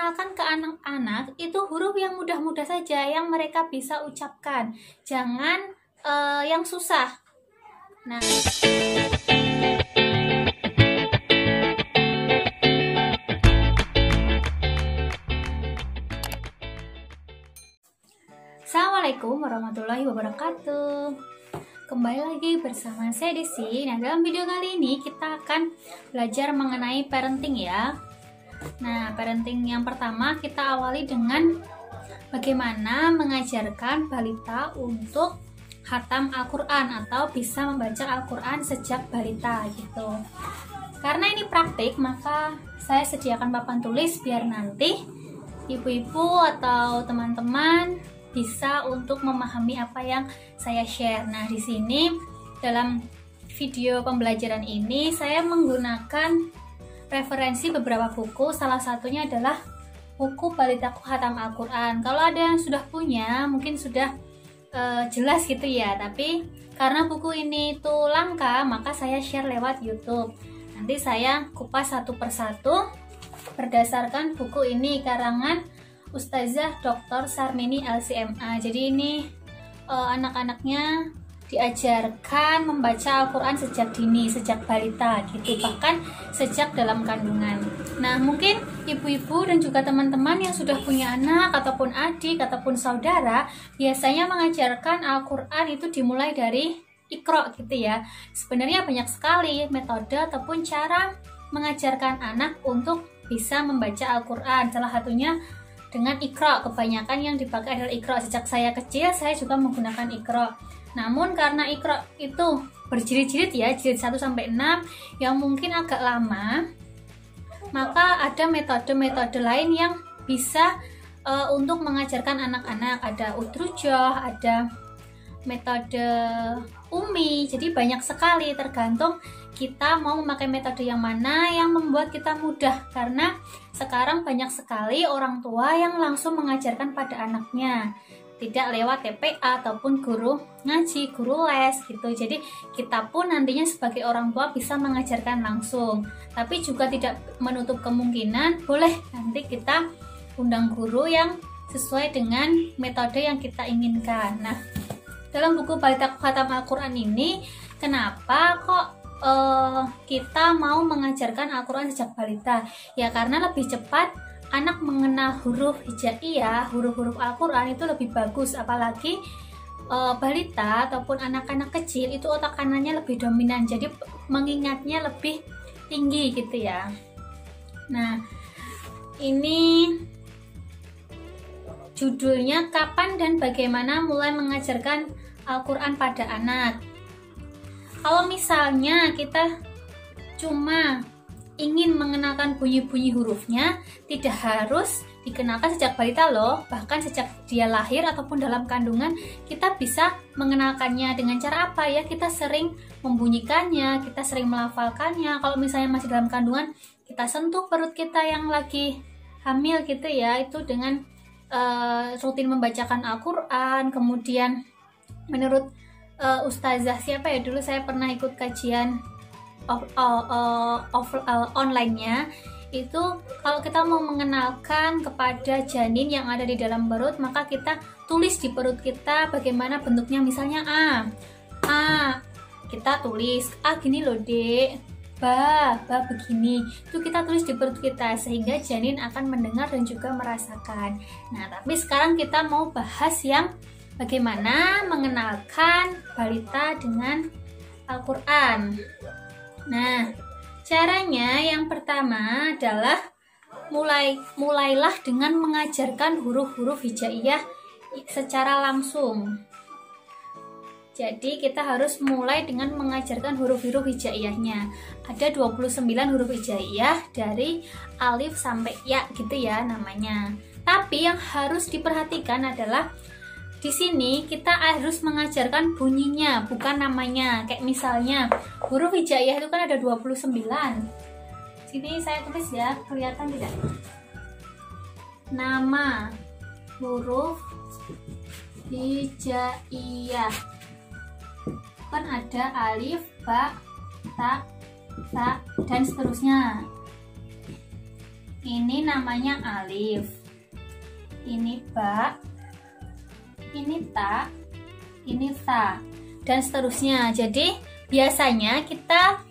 kenalkan ke anak-anak itu huruf yang mudah-mudah saja yang mereka bisa ucapkan. Jangan yang susah. Nah, Assalamualaikum warahmatullahi wabarakatuh. Kembali lagi bersama saya Desi. Nah, dalam video kali ini kita akan belajar mengenai parenting ya. Nah, parenting yang pertama kita awali dengan bagaimana mengajarkan balita untuk khatam Al-Quran atau bisa membaca Al-Quran sejak balita gitu. Karena ini praktik, maka saya sediakan papan tulis biar nanti ibu-ibu atau teman-teman bisa untuk memahami apa yang saya share. Nah, di sini dalam video pembelajaran ini saya menggunakan referensi beberapa buku. Salah satunya adalah buku Balitaku Khatam Al-Quran. Kalau ada yang sudah punya, mungkin sudah jelas gitu ya. Tapi karena buku ini tuh langka, maka saya share lewat YouTube. Nanti saya kupas satu persatu berdasarkan buku ini karangan Ustazah Dr. Sarmini LCMA. Jadi ini anak-anaknya diajarkan membaca Al-Quran sejak dini, sejak balita gitu, bahkan sejak dalam kandungan. Nah, mungkin ibu-ibu dan juga teman-teman yang sudah punya anak ataupun adik ataupun saudara biasanya mengajarkan Al-Quran itu dimulai dari Iqra gitu ya. Sebenarnya banyak sekali metode ataupun cara mengajarkan anak untuk bisa membaca Al-Quran. Salah satunya dengan Iqra. Kebanyakan yang dipakai adalah Iqra. Sejak saya kecil saya juga menggunakan Iqra. Namun karena Iqra itu berjilid-jilid ya, jilid 1 sampai 6 yang mungkin agak lama, maka ada metode-metode lain yang bisa untuk mengajarkan anak-anak. Ada Udrujah, ada metode Umi. Jadi banyak sekali, tergantung kita mau memakai metode yang mana yang membuat kita mudah. Karena sekarang banyak sekali orang tua yang langsung mengajarkan pada anaknya, tidak lewat TPA ataupun guru ngaji, guru les gitu. Jadi kita pun nantinya sebagai orang tua bisa mengajarkan langsung. Tapi juga tidak menutup kemungkinan boleh nanti kita undang guru yang sesuai dengan metode yang kita inginkan. Nah, dalam buku Balitaku Khatam Al-Quran ini, kenapa kok kita mau mengajarkan Al-Quran sejak balita? Ya karena lebih cepat anak mengenal huruf hijaiyah, huruf-huruf Al-Quran itu lebih bagus. Apalagi balita ataupun anak-anak kecil itu otak kanannya lebih dominan, jadi mengingatnya lebih tinggi gitu ya. Nah, ini judulnya Kapan dan Bagaimana Mulai Mengajarkan Al-Quran pada Anak. Kalau misalnya kita cuma ingin mengenalkan bunyi-bunyi hurufnya, tidak harus dikenalkan sejak balita loh. Bahkan sejak dia lahir ataupun dalam kandungan, kita bisa mengenalkannya dengan cara apa ya? Kita sering membunyikannya, kita sering melafalkannya. Kalau misalnya masih dalam kandungan, kita sentuh perut kita yang lagi hamil gitu ya, itu dengan rutin membacakan Al-Quran. Kemudian menurut Ustazah siapa ya, dulu saya pernah ikut kajian online-nya, itu kalau kita mau mengenalkan kepada janin yang ada di dalam perut, maka kita tulis di perut kita bagaimana bentuknya. Misalnya A kita tulis A gini loh dek, ba begini, itu kita tulis di perut kita sehingga janin akan mendengar dan juga merasakan. Nah, tapi sekarang kita mau bahas yang bagaimana mengenalkan balita dengan Al-Quran. Nah, caranya yang pertama adalah mulailah dengan mengajarkan huruf-huruf hijaiyah secara langsung. Jadi kita harus mulai dengan mengajarkan huruf-huruf hijaiyahnya. Ada 29 huruf hijaiyah dari alif sampai ya gitu ya namanya. Tapi yang harus diperhatikan adalah di sini kita harus mengajarkan bunyinya, bukan namanya. Kayak misalnya huruf hijaiyah itu kan ada 29. Sini saya tulis ya, kelihatan tidak? Nama huruf hijaiyah kan ada alif, ba, ta, dan seterusnya. Ini namanya alif. Ini ba. Ini ta. Ini sa. Dan seterusnya. Jadi biasanya kita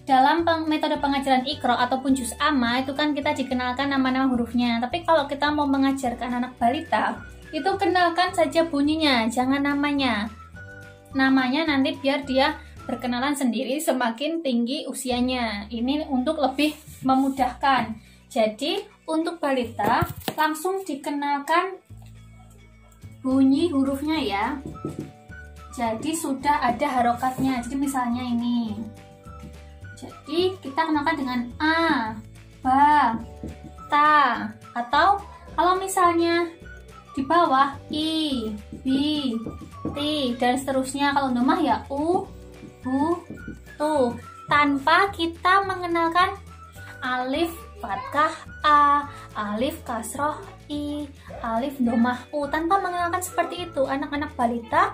dalam metode pengajaran Iqra ataupun juz amma itu kan kita dikenalkan nama-nama hurufnya. Tapi kalau kita mau mengajarkan anak balita, itu kenalkan saja bunyinya, jangan namanya. Namanya nanti biar dia berkenalan sendiri semakin tinggi usianya. Ini untuk lebih memudahkan. Jadi untuk balita langsung dikenalkan bunyi hurufnya ya. Jadi sudah ada harokatnya. Jadi misalnya ini. Jadi kita kenalkan dengan a, ba, ta, atau kalau misalnya di bawah i, bi, ti, dan seterusnya. Kalau nomah ya u, bu, tu, tanpa kita mengenalkan alif fathah a, alif kasroh i, alif domah u. Tanpa mengenalkan seperti itu, anak-anak balita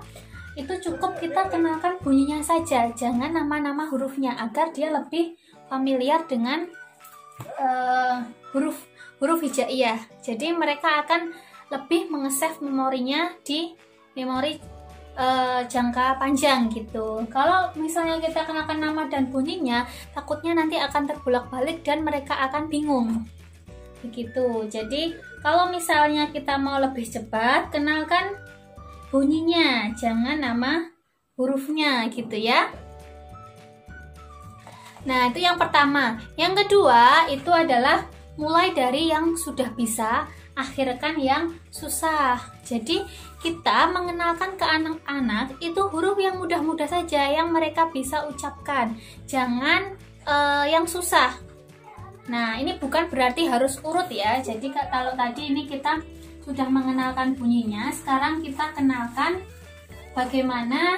itu cukup kita kenalkan bunyinya saja, jangan nama-nama hurufnya, agar dia lebih familiar dengan huruf hijaiyah. Jadi mereka akan lebih mengesave memorinya di memori jangka panjang gitu. Kalau misalnya kita kenalkan nama dan bunyinya, takutnya nanti akan terbolak-balik dan mereka akan bingung. Begitu. Jadi kalau misalnya kita mau lebih cepat, kenalkan bunyinya, jangan nama hurufnya gitu ya. Nah, itu yang pertama. Yang kedua itu adalah mulai dari yang sudah bisa, akhirkan yang susah. Jadi kita mengenalkan ke anak-anak itu huruf yang mudah-mudah saja yang mereka bisa ucapkan. Jangan yang susah. Nah, ini bukan berarti harus urut ya. Jadi kalau tadi ini kita sudah mengenalkan bunyinya, sekarang kita kenalkan bagaimana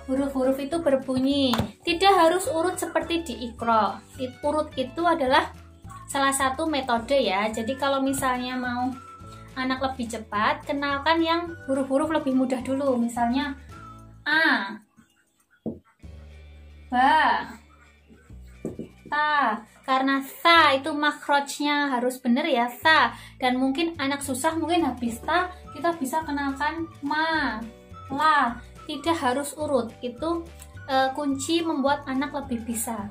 huruf-huruf itu berbunyi. Tidak harus urut seperti di Iqra. Urut itu adalah salah satu metode ya. Jadi kalau misalnya mau anak lebih cepat, kenalkan yang huruf-huruf lebih mudah dulu. Misalnya a, ba, ta. Karena sa itu makhrajnya harus benar ya, sa. Dan mungkin anak susah, mungkin habis ta kita bisa kenalkan ma, la. Tidak harus urut. Itu kunci membuat anak lebih bisa.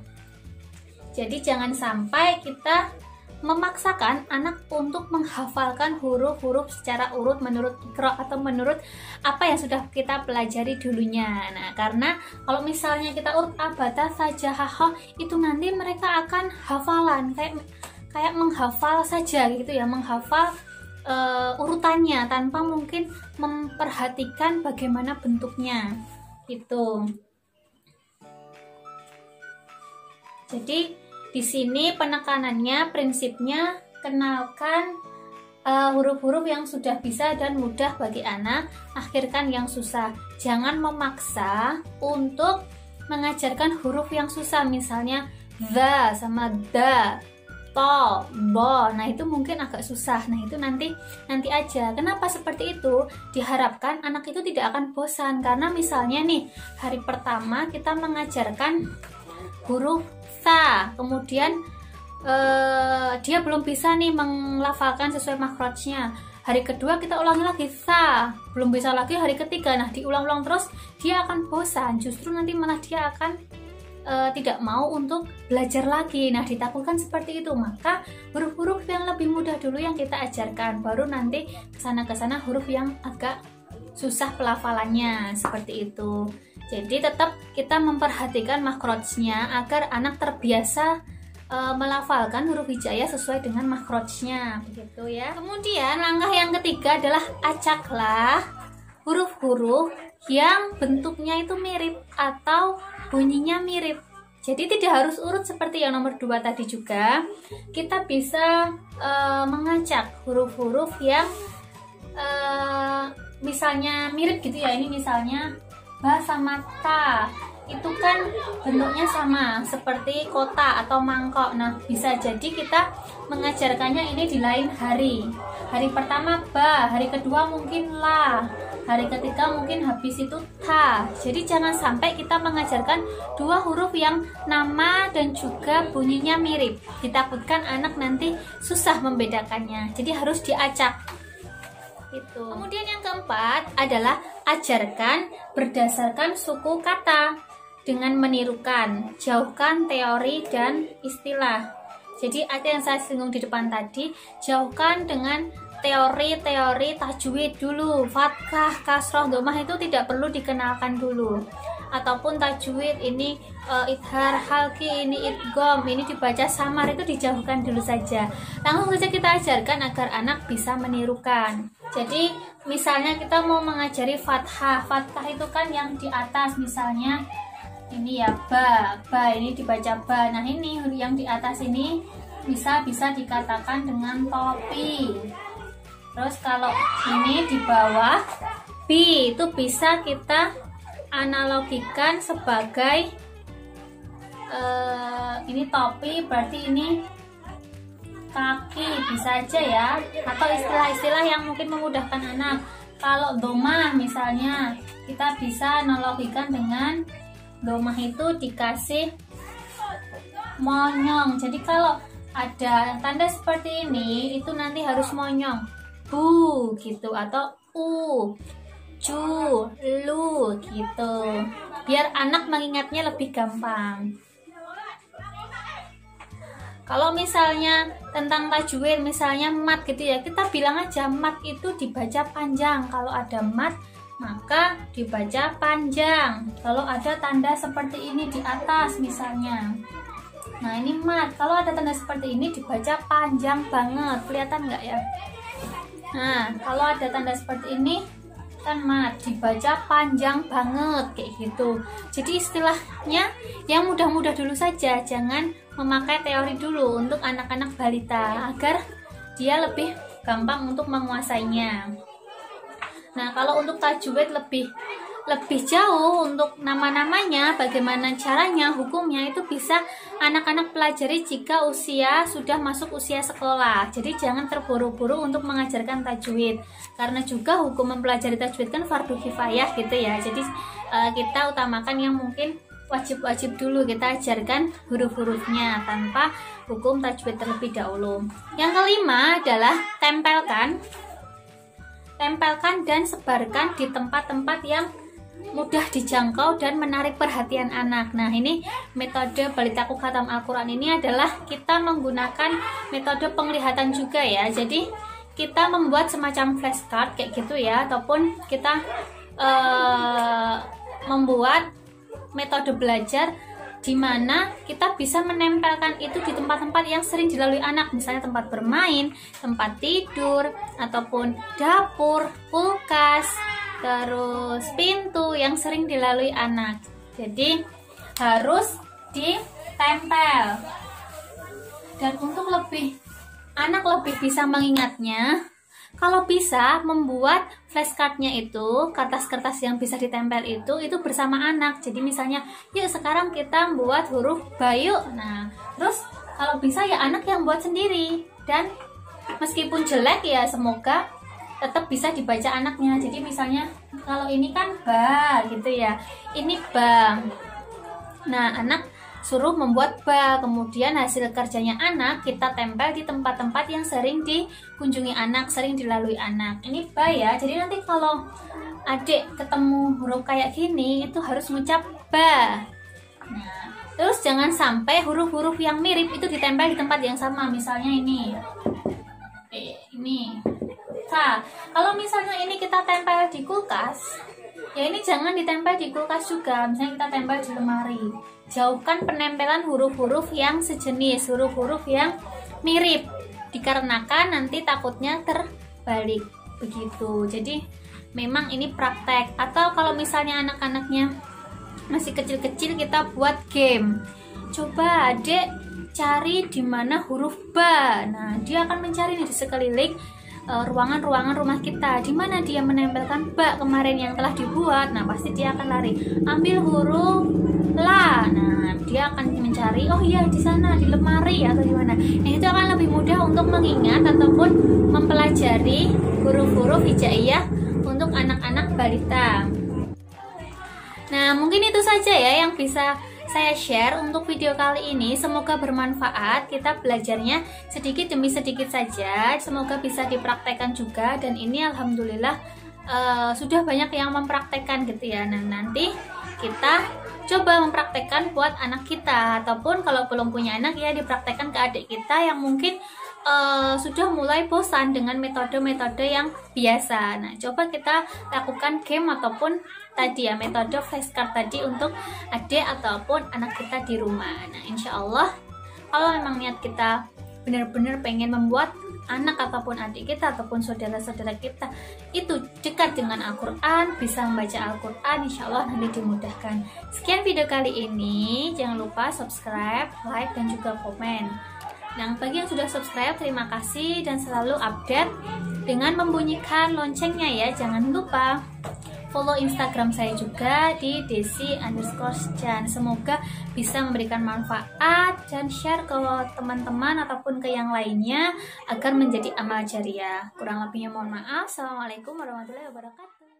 Jadi jangan sampai kita memaksakan anak untuk menghafalkan huruf-huruf secara urut menurut Iqra atau menurut apa yang sudah kita pelajari dulunya. Nah, karena kalau misalnya kita urut abata saja haha, itu nanti mereka akan hafalan kayak menghafal saja gitu ya, menghafal urutannya tanpa mungkin memperhatikan bagaimana bentuknya gitu. Jadi di sini penekanannya, prinsipnya kenalkan huruf-huruf yang sudah bisa dan mudah bagi anak, akhirkan yang susah. Jangan memaksa untuk mengajarkan huruf yang susah, misalnya za sama da, to, bo. Nah, itu mungkin agak susah. Nah, itu nanti aja. Kenapa seperti itu? Diharapkan anak itu tidak akan bosan, karena misalnya nih, hari pertama kita mengajarkan huruf sa, kemudian dia belum bisa nih melafalkan sesuai makhrajnya. Hari kedua kita ulangi lagi sa, belum bisa lagi hari ketiga. Nah, diulang-ulang terus dia akan bosan. Justru nanti malah dia akan tidak mau untuk belajar lagi. Nah, ditakutkan seperti itu. Maka huruf-huruf yang lebih mudah dulu yang kita ajarkan, baru nanti kesana-kesana huruf yang agak susah pelafalannya, seperti itu. Jadi tetap kita memperhatikan makhrajnya agar anak terbiasa melafalkan huruf hijaiyah sesuai dengan makhrajnya, begitu ya. Kemudian langkah yang ketiga adalah acaklah huruf-huruf yang bentuknya itu mirip atau bunyinya mirip. Jadi tidak harus urut seperti yang nomor 2 tadi juga. Kita bisa mengacak huruf-huruf yang misalnya mirip gitu ya. Ini misalnya ba sama ta, itu kan bentuknya sama seperti kota atau mangkok. Nah, bisa jadi kita mengajarkannya ini di lain hari. Hari pertama ba, hari kedua mungkin la, hari ketiga mungkin habis itu fathah. Jadi jangan sampai kita mengajarkan dua huruf yang nama dan juga bunyinya mirip. Ditakutkan anak nanti susah membedakannya. Jadi harus diacak. Itu. Kemudian yang keempat adalah ajarkan berdasarkan suku kata dengan menirukan, jauhkan teori dan istilah. Jadi ada yang saya singgung di depan tadi, jauhkan dengan teori-teori tajwid dulu. Fathah, kasroh, dhammah itu tidak perlu dikenalkan dulu. Ataupun tajwid ini idhar, halqi, ini idgham, ini dibaca samar, itu dijauhkan dulu saja. Langsung saja kita ajarkan agar anak bisa menirukan. Jadi misalnya kita mau mengajari fathah. Fathah itu kan yang di atas, misalnya ini ya ba ini dibaca ba. Nah ini yang di atas ini bisa dikatakan dengan topi. Terus kalau ini di bawah bi itu bisa kita analogikan sebagai ini topi, berarti ini kaki, bisa aja ya. Atau istilah-istilah yang mungkin memudahkan anak. Kalau dhammah misalnya kita bisa analogikan dengan dhammah itu dikasih monyong. Jadi kalau ada tanda seperti ini itu nanti harus monyong, bu gitu, atau cu, lu gitu, biar anak mengingatnya lebih gampang. Kalau misalnya tentang tajwid, misalnya mat gitu ya, kita bilang aja mat itu dibaca panjang. Kalau ada mat maka dibaca panjang. Kalau ada tanda seperti ini di atas misalnya, nah ini mat. Kalau ada tanda seperti ini dibaca panjang banget, kelihatan nggak ya? Nah kalau ada tanda seperti ini kan mat, dibaca panjang banget kayak gitu. Jadi istilahnya yang mudah-mudah dulu saja, jangan memakai teori dulu untuk anak-anak balita agar dia lebih gampang untuk menguasainya. Nah kalau untuk tajwid lebih jauh untuk nama-namanya, bagaimana caranya, hukumnya itu bisa anak-anak pelajari jika usia sudah masuk usia sekolah. Jadi jangan terburu-buru untuk mengajarkan tajwid, karena juga hukum mempelajari tajwid kan fardu kifayah gitu ya. Jadi kita utamakan yang mungkin wajib-wajib dulu, kita ajarkan huruf-hurufnya tanpa hukum tajwid terlebih dahulu. Yang kelima adalah tempelkan dan sebarkan di tempat-tempat yang mudah dijangkau dan menarik perhatian anak. Nah ini metode balitaku khatam Al-Quran ini adalah kita menggunakan metode penglihatan juga ya. Jadi kita membuat semacam flashcard kayak gitu ya, ataupun kita membuat metode belajar di mana kita bisa menempelkan itu di tempat-tempat yang sering dilalui anak, misalnya tempat bermain, tempat tidur, ataupun dapur, kulkas, terus pintu yang sering dilalui anak. Jadi harus ditempel. Dan untuk anak lebih bisa mengingatnya, kalau bisa membuat flashcardnya itu, kertas-kertas yang bisa ditempel itu bersama anak. Jadi misalnya, yuk sekarang kita buat huruf bayu. Nah, terus kalau bisa ya anak yang buat sendiri. Dan meskipun jelek ya semoga tetap bisa dibaca anaknya. Jadi misalnya kalau ini kan ba gitu ya, ini ba. Nah anak suruh membuat ba, kemudian hasil kerjanya anak kita tempel di tempat-tempat yang sering dikunjungi anak, sering dilalui anak. Ini ba ya, jadi nanti kalau adik ketemu huruf kayak gini itu harus mengucap ba. Nah terus jangan sampai huruf-huruf yang mirip itu ditempel di tempat yang sama. Misalnya ini Nah, kalau misalnya ini kita tempel di kulkas, ya ini jangan ditempel di kulkas juga. Misalnya kita tempel di lemari. Jauhkan penempelan huruf-huruf yang sejenis, huruf-huruf yang mirip, dikarenakan nanti takutnya terbalik begitu. Jadi memang ini praktek. Atau kalau misalnya anak-anaknya masih kecil-kecil, kita buat game. Coba adik cari di mana huruf ba. Nah dia akan mencari nih di sekeliling ruangan-ruangan rumah kita, di mana dia menempelkan ba kemarin yang telah dibuat. Nah pasti dia akan lari ambil huruf la. Nah dia akan mencari, oh iya di sana di lemari atau di mana. Nah itu akan lebih mudah untuk mengingat ataupun mempelajari huruf-huruf hijaiyah untuk anak-anak balita. Nah, mungkin itu saja ya yang bisa saya share untuk video kali ini. Semoga bermanfaat. Kita belajarnya sedikit demi sedikit saja. Semoga bisa dipraktekkan juga. Dan ini alhamdulillah sudah banyak yang mempraktekkan gitu ya. Nah, nanti kita coba mempraktekkan buat anak kita. Ataupun kalau belum punya anak ya dipraktekkan ke adik kita yang mungkin sudah mulai bosan dengan metode-metode yang biasa. Nah, coba kita lakukan game ataupun tadi ya metode flashcard tadi untuk adik ataupun anak kita di rumah. Nah, insya Allah kalau memang niat kita benar-benar pengen membuat anak ataupun adik kita ataupun saudara-saudara kita itu dekat dengan Al-Quran, bisa membaca Al-Quran, insya Allah nanti dimudahkan. Sekian video kali ini, jangan lupa subscribe, like, dan juga komen. Nah, bagi yang sudah subscribe, terima kasih dan selalu update dengan membunyikan loncengnya ya. Jangan lupa follow Instagram saya juga di desi_chan. Semoga bisa memberikan manfaat dan share ke teman-teman ataupun ke yang lainnya agar menjadi amal jariah. Kurang lebihnya mohon maaf. Assalamualaikum warahmatullahi wabarakatuh.